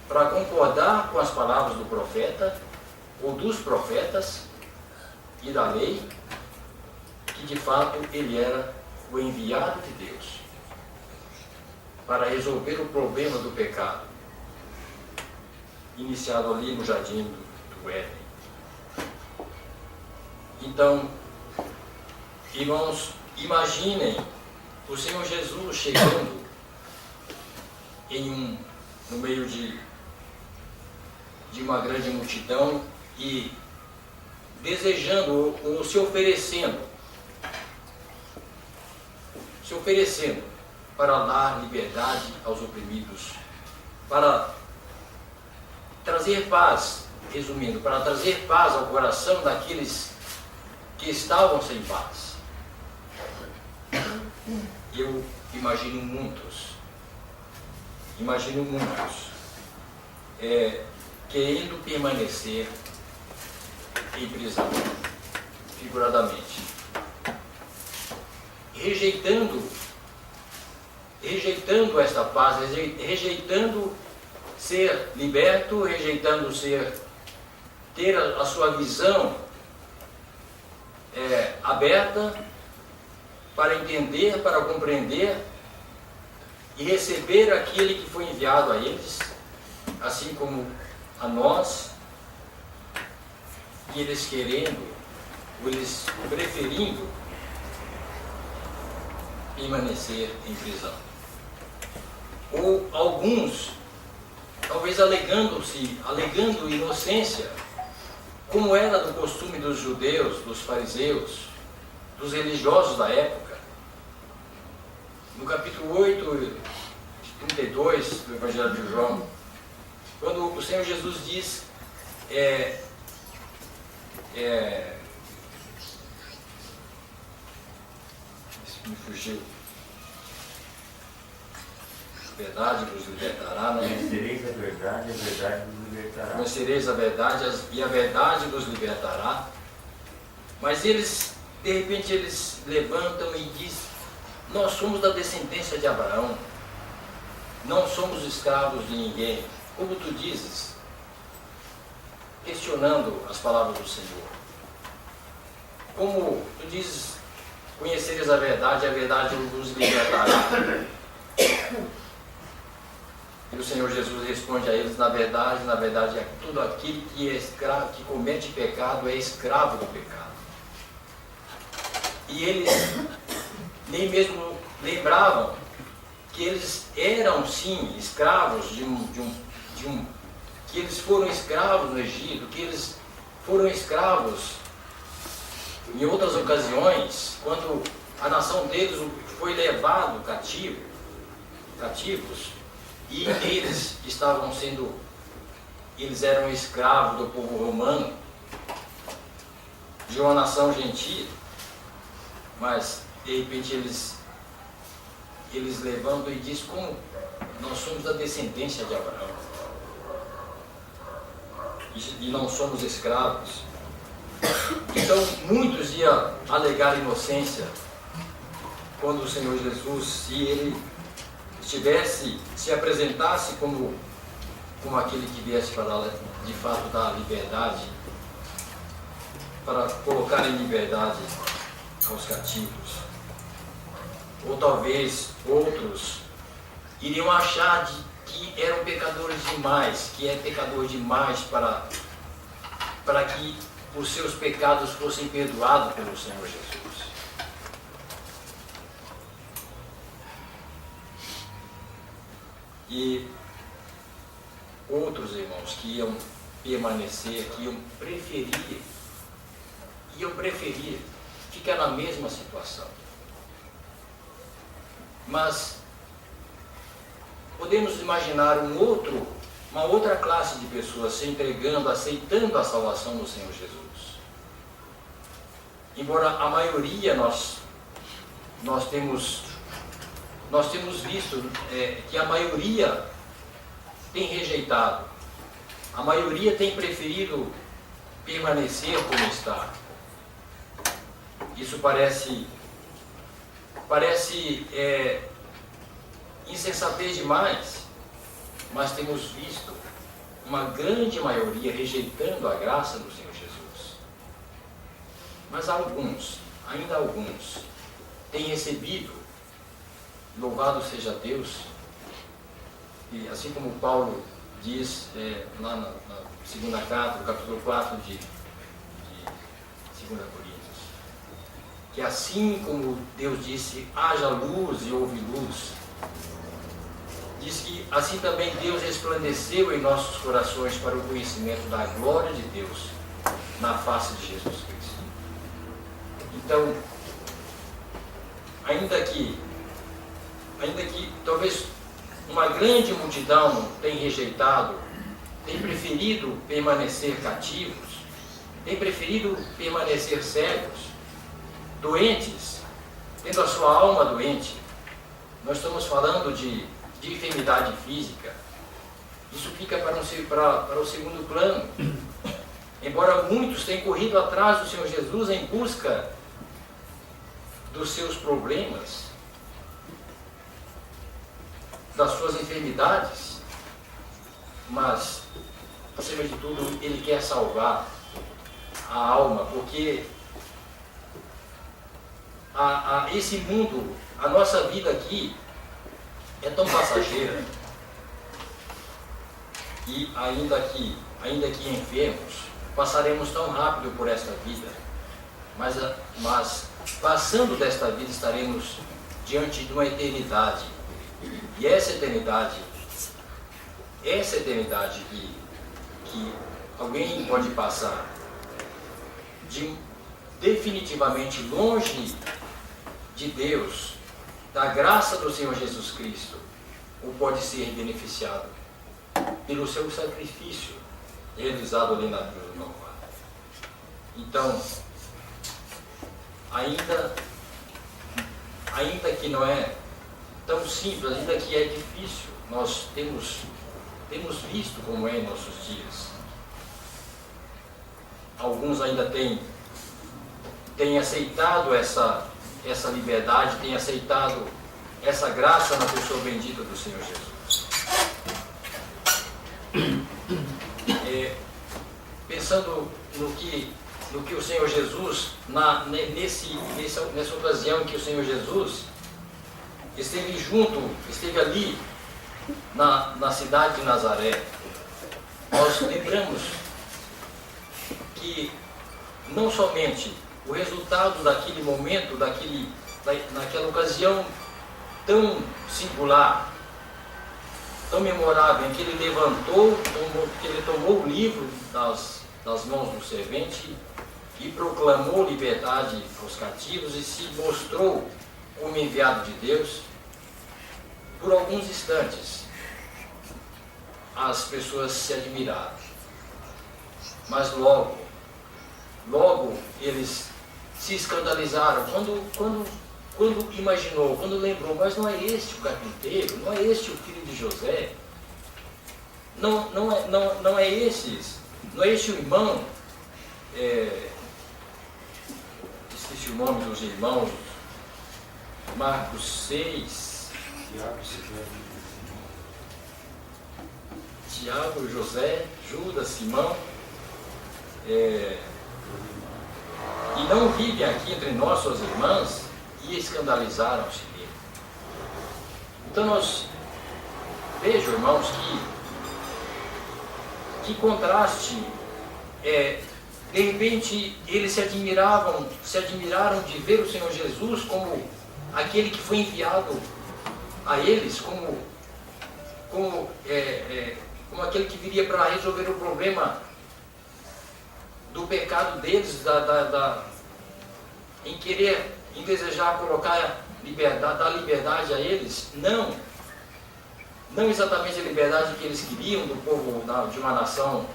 para concordar com as palavras do profeta, ou dos profetas e da lei, que de fato ele era o enviado de Deus para resolver o problema do pecado, iniciado ali no jardim do Éden. Então, irmãos, imaginem o Senhor Jesus chegando no meio de uma grande multidão e desejando ou se oferecendo para dar liberdade aos oprimidos, para trazer paz, resumindo, para trazer paz ao coração daqueles que estavam sem paz. Eu imagino muitos querendo permanecer em prisão, figuradamente, rejeitando esta paz, rejeitando ser liberto, rejeitando ter a sua visão aberta para entender, para compreender e receber aquele que foi enviado a eles, assim como a nós, e eles querendo, ou eles preferindo permanecer em prisão. Ou alguns, talvez alegando inocência, como era do costume dos judeus, dos fariseus, dos religiosos da época. No capítulo 8, 32 do Evangelho de João, quando o Senhor Jesus diz, isso me fugiu, a verdade vos libertará, não é? Conhecereis a verdade vos libertará. Conhecereis a verdade e a verdade vos libertará. Mas eles, de repente, eles levantam e dizem: nós somos da descendência de Abraão, não somos escravos de ninguém. Como tu dizes, questionando as palavras do Senhor. Como tu dizes, conhecereis a verdade vos libertará. E o Senhor Jesus responde a eles: na verdade, todo aquele que é escravo, que comete pecado, é escravo do pecado. E eles nem mesmo lembravam que eles eram sim escravos que eles foram escravos no Egito, que eles foram escravos em outras ocasiões, quando a nação deles foi levado cativos, e eles eram escravos do povo romano, de uma nação gentia. Mas de repente eles levantam e dizem: como nós somos da descendência de Abraão e não somos escravos. Então muitos iam alegar inocência quando o Senhor Jesus, se ele se apresentasse como aquele que viesse para dar, de fato, dar liberdade, para colocar em liberdade aos cativos. Ou talvez outros iriam achar que eram pecadores demais, que é pecador demais para que os seus pecados fossem perdoados pelo Senhor Jesus. E outros irmãos que iam permanecer, que iam preferir ficar na mesma situação. Mas podemos imaginar uma outra classe de pessoas se entregando, aceitando a salvação do Senhor Jesus. Embora a maioria nós temos visto que a maioria tem rejeitado, a maioria tem preferido permanecer como está. Isso parece insensatez demais, mas temos visto uma grande maioria rejeitando a graça do Senhor Jesus. Mas alguns, ainda alguns, têm recebido, louvado seja Deus, e assim como Paulo diz lá na segunda carta, no capítulo 4 de 2 Coríntios, que assim como Deus disse, haja luz e houve luz, diz que assim também Deus resplandeceu em nossos corações para o conhecimento da glória de Deus na face de Jesus Cristo. Então, ainda que talvez uma grande multidão tenha rejeitado, tem preferido permanecer cativos, tem preferido permanecer cegos, doentes, tendo a sua alma doente. Nós estamos falando de enfermidade física. Isso fica para o segundo plano. Embora muitos tenham corrido atrás do Senhor Jesus em busca dos seus problemas, das suas enfermidades, mas, acima de tudo, Ele quer salvar a alma, porque esse mundo, a nossa vida aqui, é tão passageira, e ainda que enfermos, passaremos tão rápido por esta vida, mas passando desta vida estaremos diante de uma eternidade, e essa eternidade que alguém pode passar definitivamente longe de Deus, da graça do Senhor Jesus Cristo, ou pode ser beneficiado pelo seu sacrifício realizado ali na cruz do Calvário. Então, ainda que não é tão simples, ainda que é difícil, nós temos visto como é em nossos dias. Alguns ainda têm aceitado essa liberdade, têm aceitado essa graça na pessoa bendita do Senhor Jesus. Pensando no que o Senhor Jesus, nessa ocasião em que o Senhor Jesus esteve ali na cidade de Nazaré, nós lembramos que não somente o resultado daquele momento, naquela ocasião tão singular, tão memorável, em que ele que ele tomou o livro das mãos do servente e proclamou liberdade aos cativos e se mostrou como enviado de Deus. Por alguns instantes, as pessoas se admiraram, mas logo eles se escandalizaram quando imaginou, quando lembrou, mas não é este o carpinteiro, não é este o filho de José, não é este o irmão, esqueci o nome dos irmãos, Marcos 6, Tiago, José, Judas, Simão, e não vivem aqui entre nós, suas irmãs, e escandalizaram-se dele. Então nós vejo, irmãos, que contraste, de repente eles se admiraram de ver o Senhor Jesus como aquele que foi enviado a eles, como aquele que viria para resolver o problema do pecado deles, em desejar colocar dar liberdade a eles. Não exatamente a liberdade que eles queriam do povo de uma nação